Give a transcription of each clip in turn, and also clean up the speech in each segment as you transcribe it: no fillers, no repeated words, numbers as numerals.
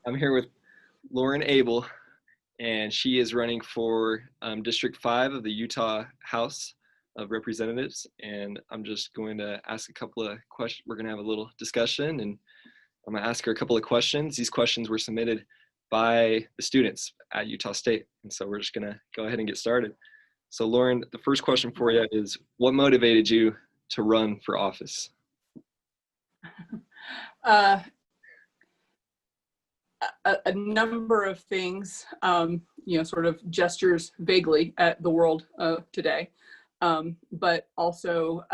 I'm here with Lauren Abell, and she is running for District 5 of the Utah House of Representatives. And I'm just going to ask a couple of questions. We're going to have a little discussion, and I'm going to ask her a couple of questions. These questions were submitted by the students at Utah State. And so we're just going to go ahead and get started. So Lauren, the first question for you is, what motivated you to run for office? A number of things, sort of gestures vaguely at the world today. But also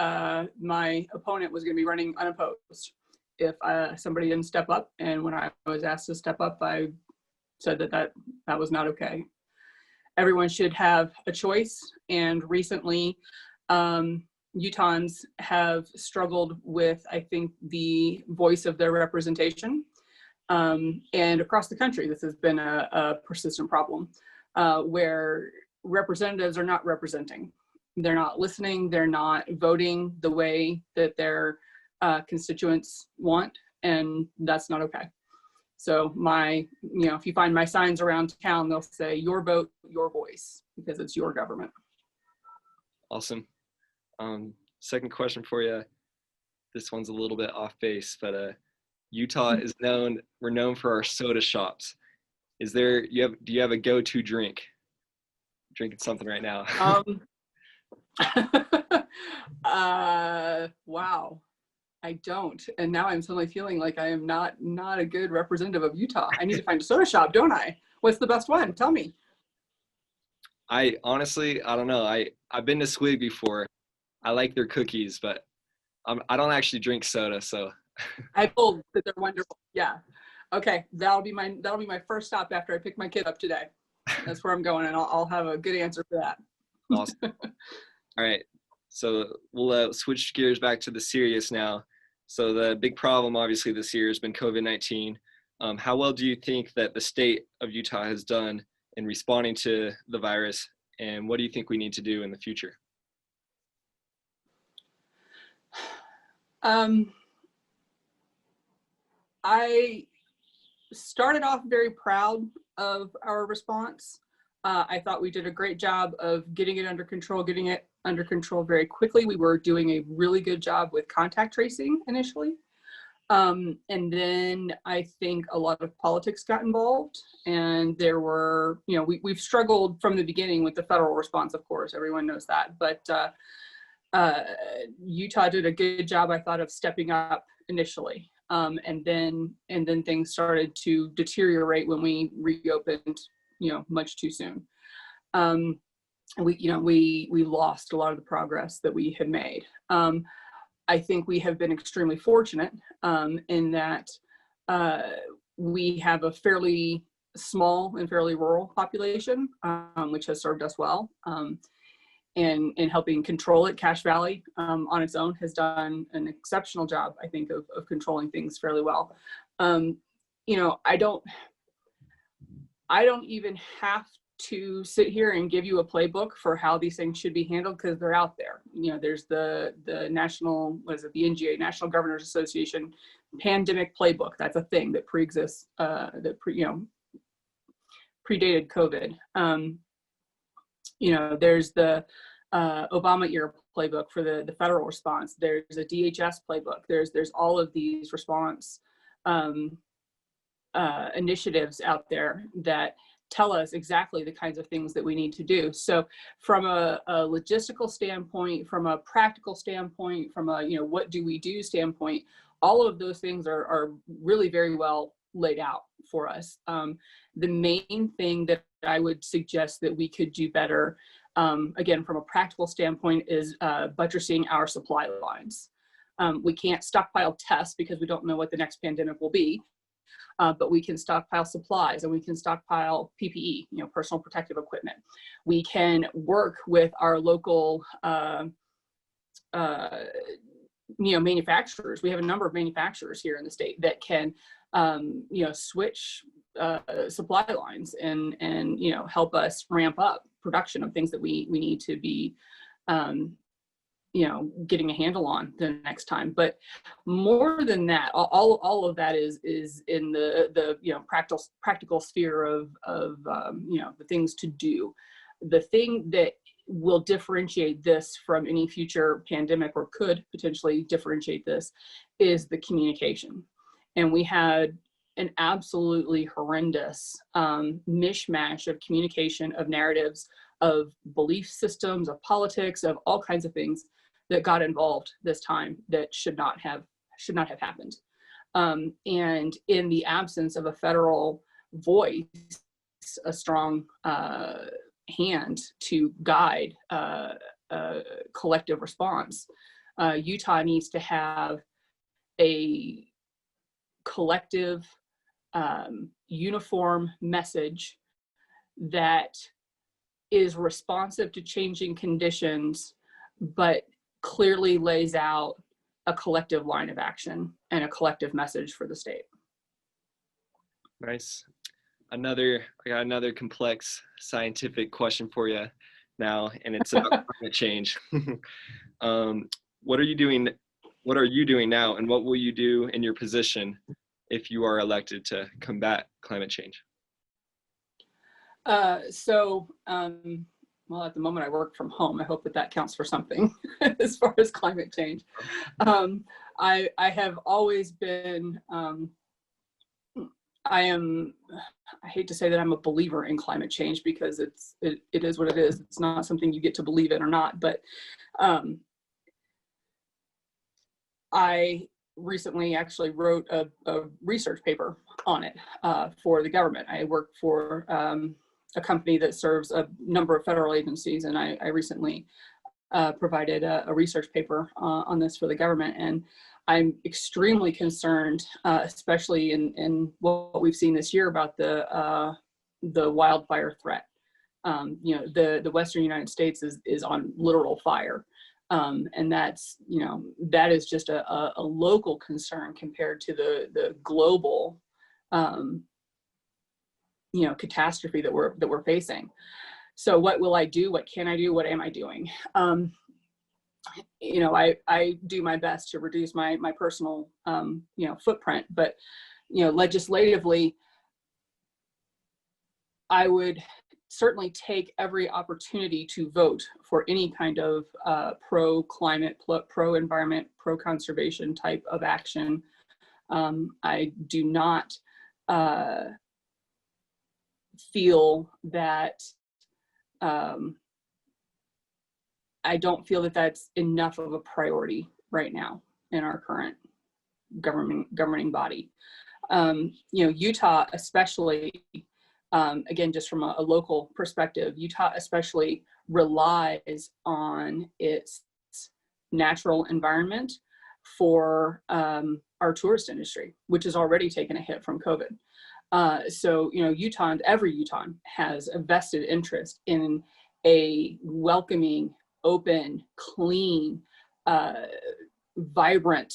my opponent was going to be running unopposed if somebody didn't step up. And when I was asked to step up, I said that was not okay. Everyone should have a choice. And recently, Utahns have struggled with, I think, the voice of their representation. And across the country, this has been a persistent problem where representatives are not representing. They're not listening. They're not voting the way that their constituents want, and that's not okay. So if you find my signs around town, they'll say, "Your vote, your voice," because it's your government. Awesome. Second question for you. This one's a little bit off base, but Utah is we're known for our soda shops. Do you have a go-to drink? Drinking something right now. Wow, I don't. And now I'm suddenly feeling like I am not a good representative of Utah. I need to find a soda shop, don't I? What's the best one? Tell me. I honestly, I don't know. I've been to Swig before. I like their cookies, but I don't actually drink soda, so. I've told that they're wonderful. Yeah. Okay. That'll be my first stop after I pick my kid up today. That's where I'm going, and I'll have a good answer for that. Awesome. All right. So we'll switch gears back to the serious now. So the big problem, obviously, this year has been COVID-19. How well do you think that the state of Utah has done in responding to the virus, and what do you think we need to do in the future? I started off very proud of our response. I thought we did a great job of getting it under control very quickly. We were doing a really good job with contact tracing initially. And then I think a lot of politics got involved, and there were, we've struggled from the beginning with the federal response, of course, everyone knows that, but Utah did a good job, I thought, of stepping up initially. And then things started to deteriorate when we reopened, much too soon. We lost a lot of the progress that we had made. I think we have been extremely fortunate in that we have a fairly small and fairly rural population, which has served us well. And in helping control it. Cache Valley on its own has done an exceptional job, I think, of controlling things fairly well. I don't even have to sit here and give you a playbook for how these things should be handled, because they're out there. There's the national, the NGA, National Governors Association pandemic playbook. That's a thing that predated COVID. There's the Obama era playbook for the federal response. There's a DHS playbook. There's all of these response initiatives out there that tell us exactly the kinds of things that we need to do. So from a logistical standpoint, from a practical standpoint, from a what do we do standpoint, all of those things are really very well laid out for us. The main thing that I would suggest that we could do better, again, from a practical standpoint, is buttressing our supply lines. We can't stockpile tests because we don't know what the next pandemic will be, but we can stockpile supplies, and we can stockpile PPE, personal protective equipment. We can work with our local manufacturers. We have a number of manufacturers here in the state that can switch supply lines and help us ramp up production of things that we need to be getting a handle on the next time. But more than that, all of that is in the practical sphere of the things to do. The thing that will differentiate this from any future pandemic, or could potentially differentiate this, is the communication. And we had an absolutely horrendous mishmash of communication, of narratives, of belief systems, of politics, of all kinds of things that got involved this time that should not have happened. And in the absence of a federal voice, a strong hand to guide a collective response, Utah needs to have a collective, uniform message that is responsive to changing conditions, but clearly lays out a collective line of action and a collective message for the state. Nice. I got another complex scientific question for you now, and it's about climate change. What are you doing now, and what will you do in your position if you are elected to combat climate change? Well, at the moment I work from home. I hope that counts for something as far as climate change. I have always been, I hate to say that I'm a believer in climate change, because it is what it is. It's not something you get to believe in or not, but I recently actually wrote a research paper on it for the government. I work for a company that serves a number of federal agencies, and I recently provided a research paper on this for the government. And I'm extremely concerned, especially in what we've seen this year about the wildfire threat. The Western United States is on literal fire. And that is just a local concern compared to the global, catastrophe that we're facing. So what will I do? What can I do? What am I doing? I do my best to reduce my personal, footprint, but, legislatively, I would certainly take every opportunity to vote for any kind of pro-climate, pro-environment, pro-conservation type of action. I do not feel that, I don't feel that that's enough of a priority right now in our current governing body. Utah especially, again, just from a local perspective, Utah especially relies on its natural environment for our tourist industry, which has already taken a hit from COVID. So, Utah, and every Utahn has a vested interest in a welcoming, open, clean, vibrant,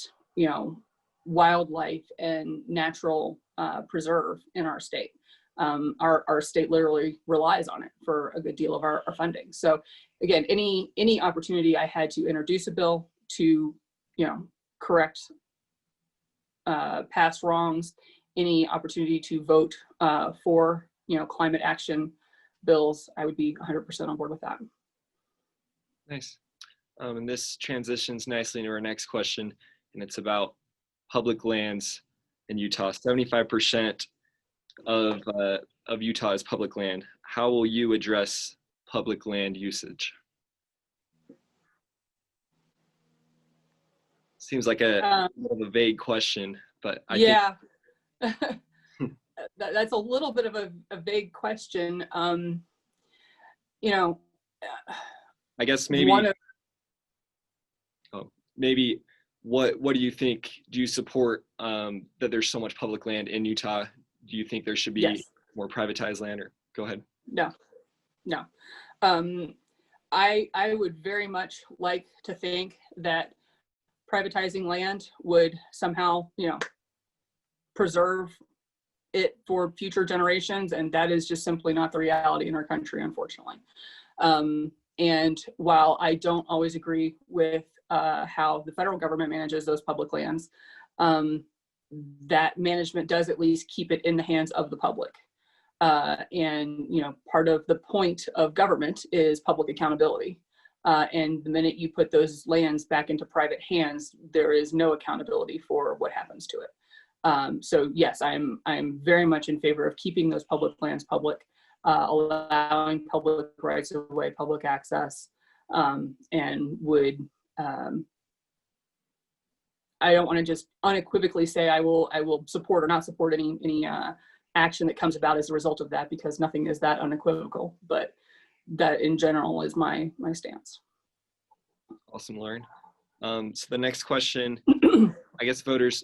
wildlife and natural preserve in our state. Our state literally relies on it for a good deal of our funding. So again, any opportunity I had to introduce a bill to, correct past wrongs, any opportunity to vote for, climate action bills, I would be 100% on board with that. Nice. And this transitions nicely into our next question, and it's about public lands in Utah. 75% of Utah is public land. How will you address public land usage? Seems like a vague question, but I think that's a little bit of a vague question. I guess maybe maybe what do you think? Do you support that there's so much public land in Utah? Do you think there should be more privatized land? Or go ahead. No. I would very much like to think that privatizing land would somehow, preserve it for future generations, and that is just simply not the reality in our country, unfortunately. And while I don't always agree with how the federal government manages those public lands, that management does at least keep it in the hands of the public. And part of the point of government is public accountability. And the minute you put those lands back into private hands, there is no accountability for what happens to it. So yes, I'm very much in favor of keeping those public lands public, allowing public rights of way, public access, and would. I don't want to just unequivocally say I will support or not support any action that comes about as a result of that, because nothing is that unequivocal. But that in general is my stance. Awesome, Lauren. So the next question, I guess voters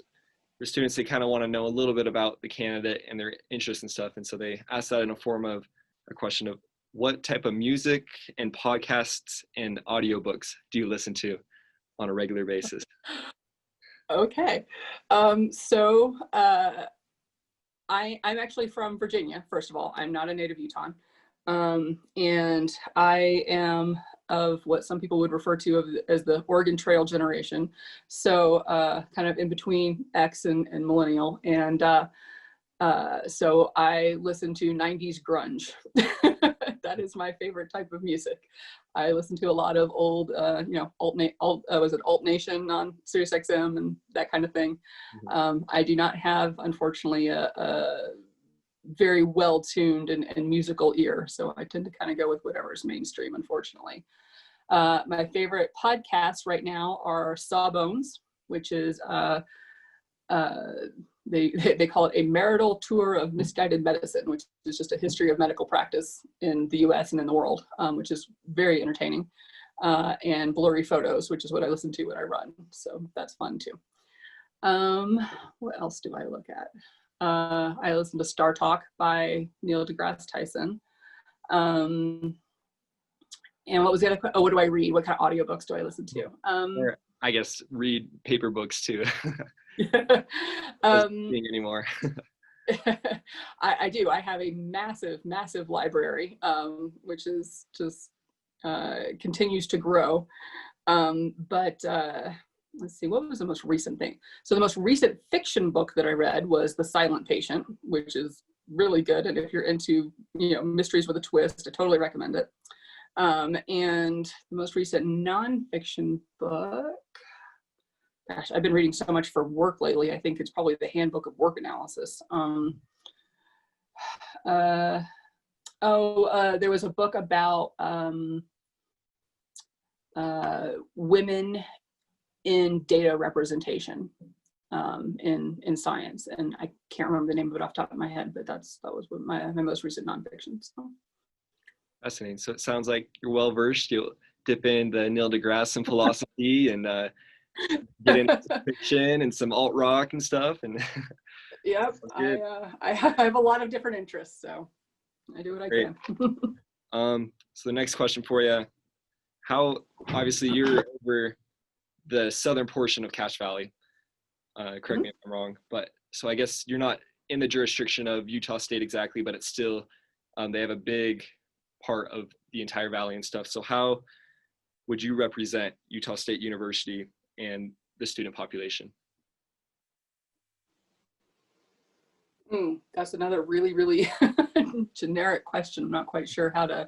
or students, they kind of want to know a little bit about the candidate and their interests and stuff. And so they ask that in a form of a question of what type of music and podcasts and audiobooks do you listen to on a regular basis? Okay. So I'm actually from Virginia, first of all. I'm not a native Utahn. And I am of what some people would refer to as the Oregon Trail generation. So kind of in between X and millennial. And so I listen to 90s grunge. That is my favorite type of music. I listen to a lot of old, Alt Nation on Sirius XM and that kind of thing. Mm-hmm. I do not have, unfortunately, a very well-tuned and musical ear, so I tend to kind of go with whatever's mainstream, unfortunately. My favorite podcasts right now are Sawbones, which is they call it a marital tour of misguided medicine, which is just a history of medical practice in the US and in the world, which is very entertaining. And Blurry Photos, which is what I listen to when I run. So that's fun too. What else do I look at? I listen to Star Talk by Neil deGrasse Tyson. And what was the other question? Oh, what do I read? What kind of audiobooks do I listen to? Or I guess read paper books too. Anymore. I do. I have a massive library, which is just continues to grow. But let's see, what was the most recent thing? So the most recent fiction book that I read was The Silent Patient, which is really good. And if you're into mysteries with a twist, I totally recommend it. And the most recent nonfiction book, gosh, I've been reading so much for work lately. I think it's probably the Handbook of Work Analysis. There was a book about women in data representation in science, and I can't remember the name of it off the top of my head, but that was my most recent nonfiction. So. Fascinating. So it sounds like you're well versed. You'll dip into Neil deGrasse and philosophy and get into fiction and some alt rock and stuff. And yep, I have a lot of different interests, so I do what Great. I can. So the next question for you: how obviously you're over the southern portion of Cache Valley. Correct me if I'm wrong, but so I guess you're not in the jurisdiction of Utah State exactly, but it's still they have a big part of the entire valley and stuff. So how would you represent Utah State University and the student population? That's another really generic question. I'm not quite sure how to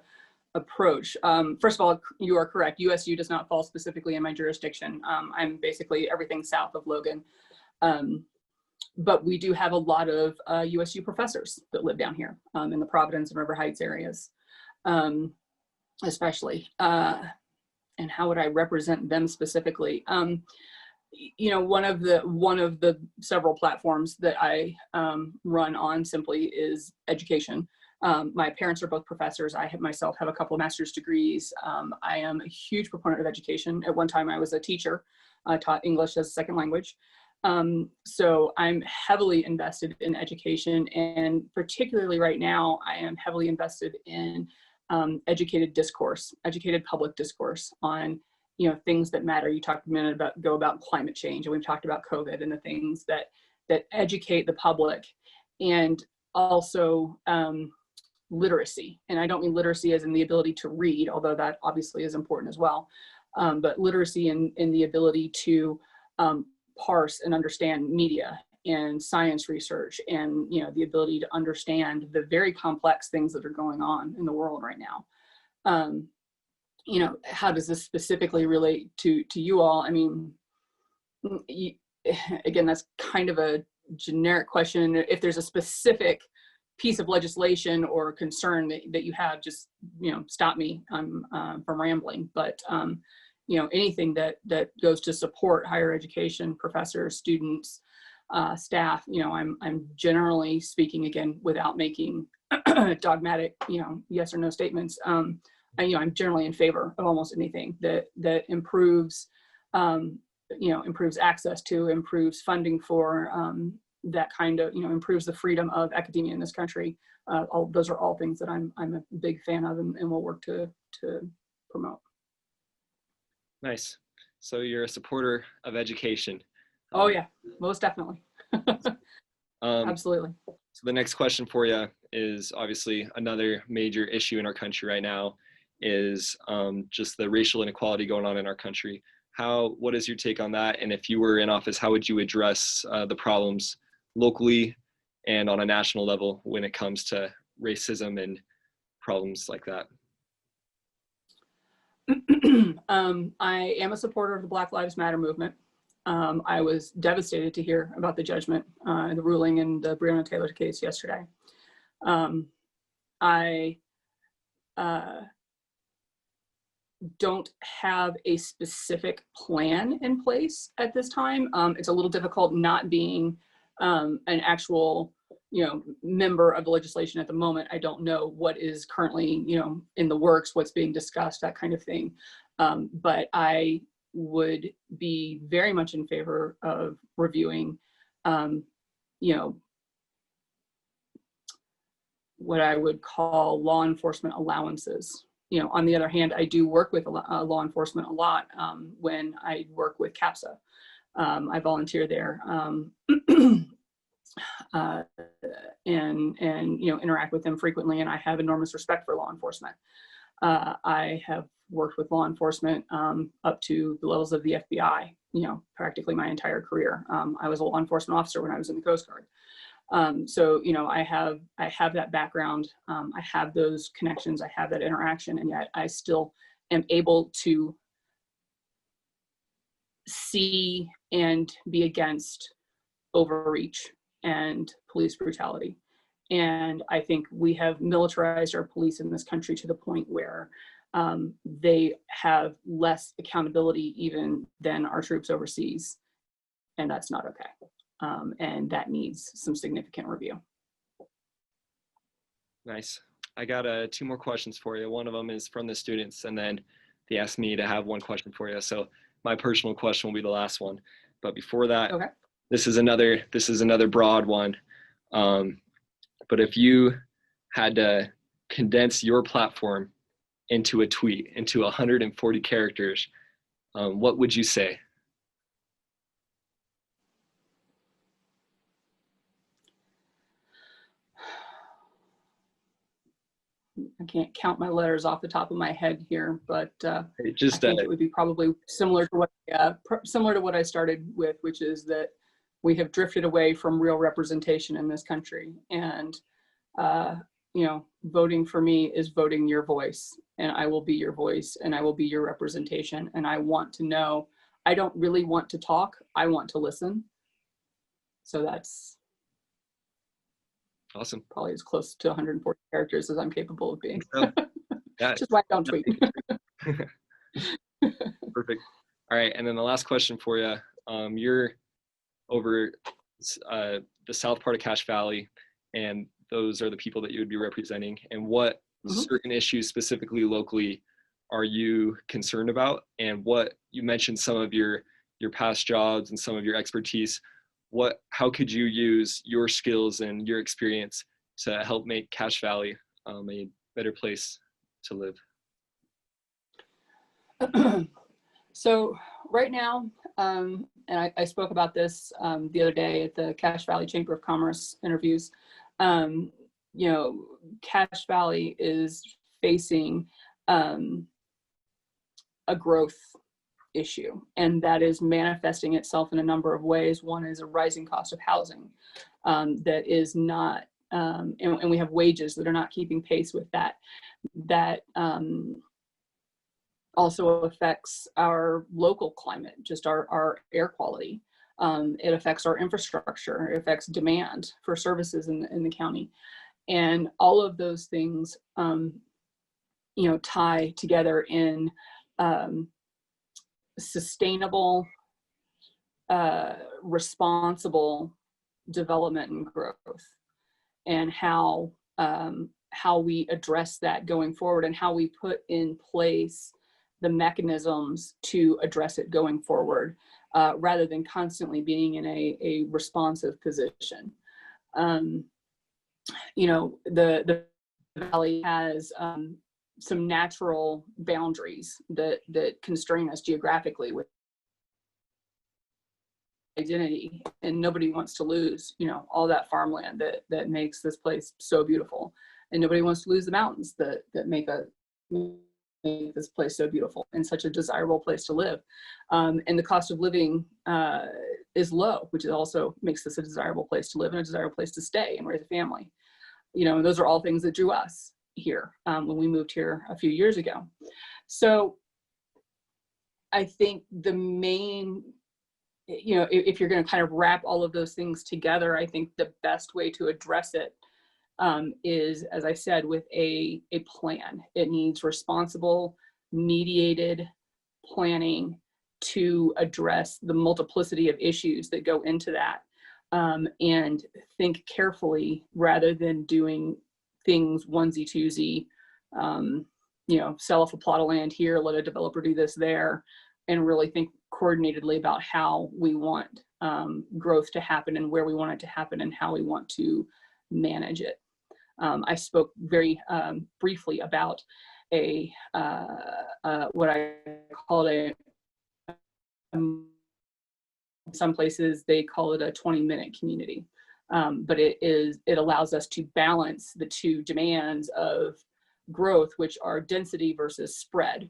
approach. First of all, you are correct. USU does not fall specifically in my jurisdiction. I'm basically everything south of Logan. But we do have a lot of USU professors that live down here in the Providence and River Heights areas, especially. And how would I represent them specifically? One of the several platforms that I run on simply is education. My parents are both professors. I myself have a couple of master's degrees. I am a huge proponent of education. At one time, I was a teacher. I taught English as a second language. So I'm heavily invested in education, and particularly right now, I am heavily invested in educated public discourse on things that matter. You talked a minute about climate change, and we've talked about COVID and the things that educate the public, and also literacy. And I don't mean literacy as in the ability to read, although that obviously is important as well, but literacy in the ability to parse and understand media and science research, and the ability to understand the very complex things that are going on in the world right now. How does this specifically relate to you all? I mean, again, that's kind of a generic question. If there's a specific piece of legislation or concern that you have, just stop me from rambling. But anything that goes to support higher education, professors, students, staff, I'm generally speaking, again, without making dogmatic yes or no statements. I'm generally in favor of almost anything that improves improves access to, improves funding for, that kind of, improves the freedom of academia in this country. Those are all things that I'm a big fan of and will work to promote. Nice. So you're a supporter of education. Oh yeah, most definitely. Absolutely. So the next question for you is obviously another major issue in our country right now is just the racial inequality going on in our country. What is your take on that? And if you were in office, how would you address the problems locally and on a national level when it comes to racism and problems like that? I am a supporter of the Black Lives Matter movement. I was devastated to hear about the judgment, the ruling in the Breonna Taylor case yesterday. I don't have a specific plan in place at this time. It's a little difficult not being an actual member of the legislation at the moment. I don't know what is currently in the works, what's being discussed, that kind of thing. But I would be very much in favor of reviewing what I would call law enforcement allowances. On the other hand, I do work with law enforcement a lot when I work with CAPSA. I volunteer there and interact with them frequently, and I have enormous respect for law enforcement. I have worked with law enforcement up to the levels of the FBI, practically my entire career. I was a law enforcement officer when I was in the Coast Guard. So I have that background, I have those connections, I have that interaction, and yet I still am able to see and be against overreach and police brutality. And I think we have militarized our police in this country to the point where they have less accountability even than our troops overseas, and that's not okay. And that needs some significant review. Nice. I got 2 more questions for you. One of them is from the students, and then they asked me to have one question for you. So my personal question will be the last one. But before that, okay. This is another broad one. But if you had to condense your platform into a tweet, into 140 characters, what would you say? I can't count my letters off the top of my head here, but I think it would be probably similar to what I started with, which is that we have drifted away from real representation in this country. And voting for me is voting your voice, and I will be your voice, and I will be your representation. And I want to know. I don't really want to talk. I want to listen. So that's awesome. Probably as close to 140 characters as I'm capable of being. So, yeah. Just why I don't tweet. Perfect. All right, and then the last question for you. You're over the south part of Cache Valley, and those are the people that you would be representing. And what certain issues specifically locally are you concerned about? And what you mentioned some of your past jobs and some of your expertise. How could you use your skills and your experience to help make Cache Valley a better place to live? So right now, and I spoke about this the other day at the Cache Valley Chamber of Commerce interviews, you know, Cache Valley is facing a growth issue, and that is manifesting itself in a number of ways. One is a rising cost of housing that is not, and we have wages that are not keeping pace with that. That also affects our local climate, just our air quality. It affects our infrastructure. It affects demand for services in the county. And all of those things, you know, tie together in sustainable, responsible development and growth, and how we address that going forward, and how we put in place the mechanisms to address it going forward, rather than constantly being in a responsive position. You know, the valley has some natural boundaries that constrain us geographically with identity, and nobody wants to lose, you know, all that farmland that makes this place so beautiful, and nobody wants to lose the mountains that make this place so beautiful and such a desirable place to live. And the cost of living is low, which also makes this a desirable place to live and a desirable place to stay and raise a family. You know, and those are all things that drew us here when we moved here a few years ago. So I think the main, you know, if you're going to kind of wrap all of those things together, I think the best way to address it is, as I said, with a plan. It needs responsible, mediated planning to address the multiplicity of issues that go into that, and think carefully rather than doing things onesie twosie. You know, sell off a plot of land here, let a developer do this there, and really think coordinatedly about how we want growth to happen and where we want it to happen and how we want to manage it. I spoke very briefly about what I called in some places they call it a 20-minute community, but it allows us to balance the two demands of growth, which are density versus spread.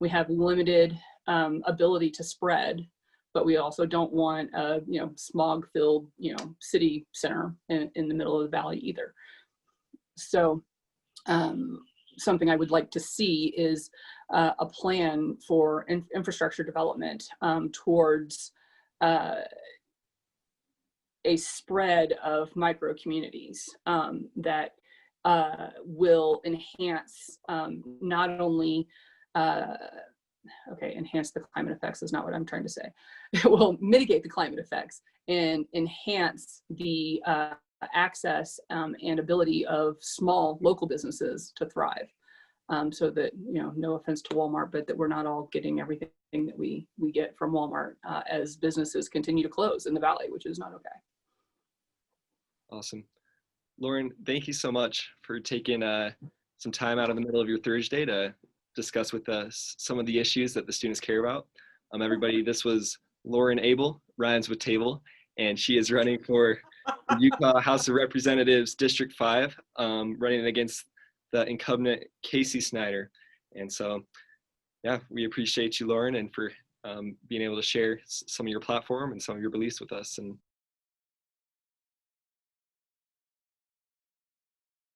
We have limited ability to spread, but we also don't want a, you know, smog-filled, you know, city center in the middle of the valley either. So something I would like to see is a plan for infrastructure development towards a spread of micro communities that will enhance not only enhance the climate effects is not what I'm trying to say. It will mitigate the climate effects and enhance the access and ability of small local businesses to thrive, so that, you know, no offense to Walmart, but that we're not all getting everything that we get from Walmart as businesses continue to close in the valley, which is not okay. Awesome. Lauren, thank you so much for taking some time out of the middle of your Thursday to discuss with us some of the issues that the students care about. Everybody, this was Lauren Abell, rhymes with table, and she is running for the Utah House of Representatives District 5, running against the incumbent Casey Snyder. And so, yeah, we appreciate you, Lauren, and for being able to share some of your platform and some of your beliefs with us. And